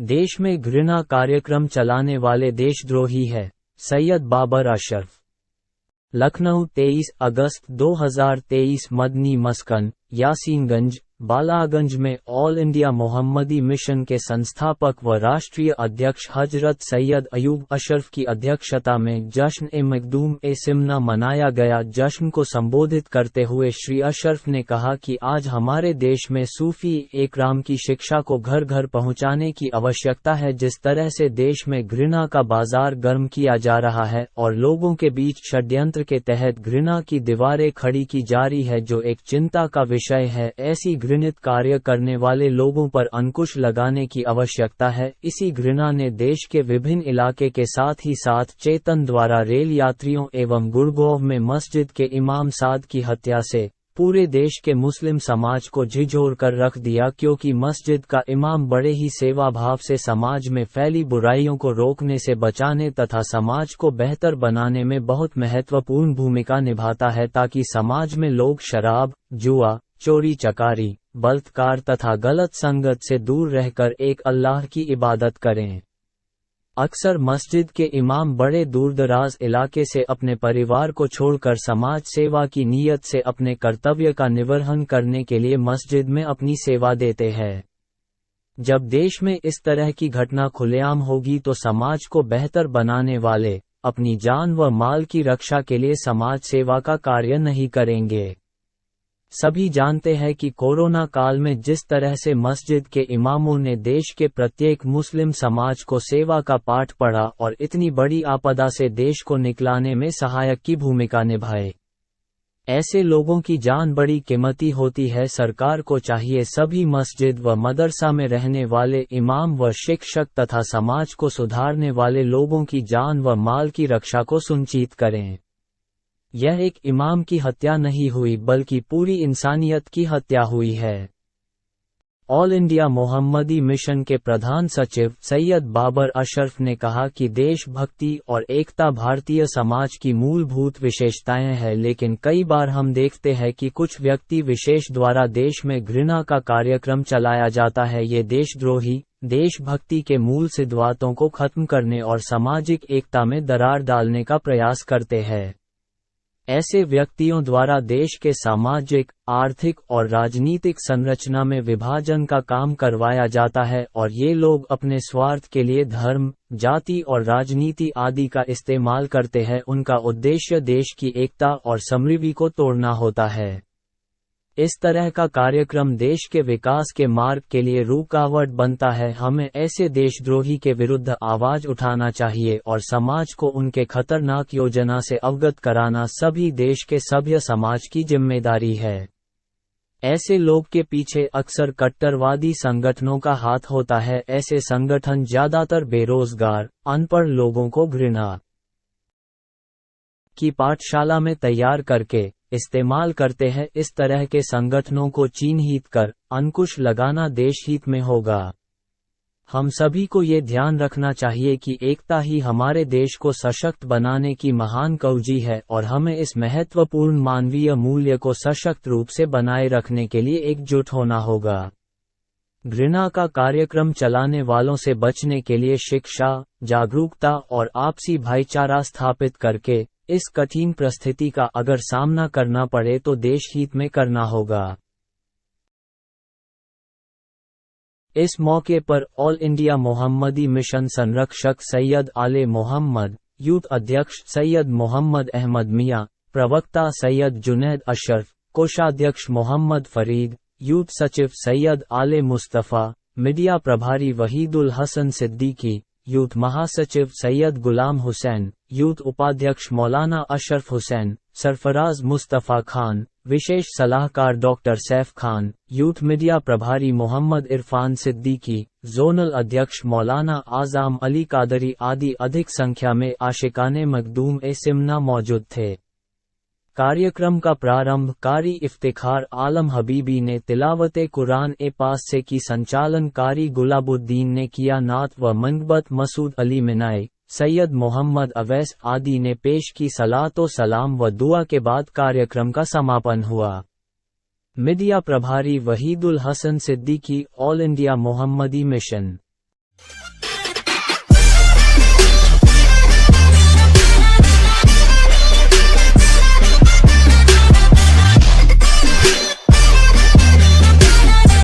देश में घृणा कार्यक्रम चलाने वाले देशद्रोही है सैयद बाबर अशरफ। लखनऊ 23 अगस्त 2023 मदनी मस्कन यासीनगंज बालागंज में ऑल इंडिया मोहम्मदी मिशन के संस्थापक व राष्ट्रीय अध्यक्ष हजरत सैयद अयूब अशरफ की अध्यक्षता में जश्न ए मखदूम ए सिमना मनाया गया। जश्न को संबोधित करते हुए श्री अशरफ ने कहा कि आज हमारे देश में सूफी एकराम की शिक्षा को घर घर पहुंचाने की आवश्यकता है। जिस तरह से देश में घृणा का बाजार गर्म किया जा रहा है और लोगों के बीच षड्यंत्र के तहत घृणा की दीवारें खड़ी की जा रही है, जो एक चिंता का विषय है। ऐसी घृणित कार्य करने वाले लोगों पर अंकुश लगाने की आवश्यकता है। इसी घृणा ने देश के विभिन्न इलाके के साथ ही साथ चेतन द्वारा रेल यात्रियों एवं गुड़गांव में मस्जिद के इमाम साद की हत्या से पूरे देश के मुस्लिम समाज को झिझोर कर रख दिया, क्योंकि मस्जिद का इमाम बड़े ही सेवा भाव से समाज में फैली बुराइयों को रोकने से बचाने तथा समाज को बेहतर बनाने में बहुत महत्वपूर्ण भूमिका निभाता है, ताकि समाज में लोग शराब, जुआ, चोरी चकारी, बलात्कार तथा गलत संगत से दूर रहकर एक अल्लाह की इबादत करें। अक्सर मस्जिद के इमाम बड़े दूरदराज इलाके से अपने परिवार को छोड़कर समाज सेवा की नीयत से अपने कर्तव्य का निर्वहन करने के लिए मस्जिद में अपनी सेवा देते हैं। जब देश में इस तरह की घटना खुलेआम होगी तो समाज को बेहतर बनाने वाले अपनी जान व माल की रक्षा के लिए समाज सेवा का कार्य नहीं करेंगे। सभी जानते हैं कि कोरोना काल में जिस तरह से मस्जिद के इमामों ने देश के प्रत्येक मुस्लिम समाज को सेवा का पाठ पढ़ा और इतनी बड़ी आपदा से देश को निकलाने में सहायक की भूमिका निभाए। ऐसे लोगों की जान बड़ी कीमती होती है। सरकार को चाहिए सभी मस्जिद व मदरसा में रहने वाले इमाम व शिक्षक तथा समाज को सुधारने वाले लोगों की जान व माल की रक्षा को सुनिश्चित करें। यह एक इमाम की हत्या नहीं हुई बल्कि पूरी इंसानियत की हत्या हुई है। ऑल इंडिया मोहम्मदी मिशन के प्रधान सचिव सैयद बाबर अशरफ ने कहा कि देशभक्ति और एकता भारतीय समाज की मूलभूत विशेषताएं हैं, लेकिन कई बार हम देखते हैं कि कुछ व्यक्ति विशेष द्वारा देश में घृणा का कार्यक्रम चलाया जाता है। ये देशद्रोही देशभक्ति के मूल सिद्धांतों को खत्म करने और सामाजिक एकता में दरार डालने का प्रयास करते हैं। ऐसे व्यक्तियों द्वारा देश के सामाजिक, आर्थिक और राजनीतिक संरचना में विभाजन का काम करवाया जाता है और ये लोग अपने स्वार्थ के लिए धर्म, जाति और राजनीति आदि का इस्तेमाल करते हैं। उनका उद्देश्य देश की एकता और समृद्धि को तोड़ना होता है। इस तरह का कार्यक्रम देश के विकास के मार्ग के लिए रुकावट बनता है। हमें ऐसे देशद्रोही के विरुद्ध आवाज उठाना चाहिए और समाज को उनके खतरनाक योजना से अवगत कराना सभी देश के सभ्य समाज की जिम्मेदारी है। ऐसे लोग के पीछे अक्सर कट्टरवादी संगठनों का हाथ होता है। ऐसे संगठन ज्यादातर बेरोजगार, अनपढ़ लोगों को घृणा की पाठशाला में तैयार करके इस्तेमाल करते हैं। इस तरह के संगठनों को चिन्हित कर अंकुश लगाना देश हित में होगा। हम सभी को ये ध्यान रखना चाहिए कि एकता ही हमारे देश को सशक्त बनाने की महान कुंजी है और हमें इस महत्वपूर्ण मानवीय मूल्य को सशक्त रूप से बनाए रखने के लिए एकजुट होना होगा। घृणा का कार्यक्रम चलाने वालों से बचने के लिए शिक्षा, जागरूकता और आपसी भाईचारा स्थापित करके इस कठिन परिस्थिति का अगर सामना करना पड़े तो देश हित में करना होगा। इस मौके पर ऑल इंडिया मोहम्मदी मिशन संरक्षक सैयद आले मोहम्मद, यूथ अध्यक्ष सैयद मोहम्मद अहमद मियां, प्रवक्ता सैयद जुनैद अशरफ, कोषाध्यक्ष मोहम्मद फरीद, यूथ सचिव सैयद आले मुस्तफ़ा, मीडिया प्रभारी वहीदुल हसन सिद्दीकी, यूथ महासचिव सैयद गुलाम हुसैन, यूथ उपाध्यक्ष मौलाना अशरफ हुसैन, सरफराज मुस्तफ़ा खान, विशेष सलाहकार doctor Saif Khan, youth media प्रभारी मोहम्मद इरफान सिद्दीकी, जोनल अध्यक्ष मौलाना आज़म अली कादरी आदि अधिक संख्या में आशिकाने मखदूम ए सिमना मौजूद थे। कार्यक्रम का प्रारंभ कारी इफ्तिखार आलम हबीबी ने तिलावते कुरान ए पास से की। संचालन कारी गुलाबुद्दीन ने किया। नात व मंगबत मसूद अली मिनाई, सैयद मोहम्मद अवैस आदि ने पेश की। सलातो सलाम व दुआ के बाद कार्यक्रम का समापन हुआ। मीडिया प्रभारी वहीदुल हसन सिद्दीकी, ऑल इंडिया मोहम्मदी मिशन।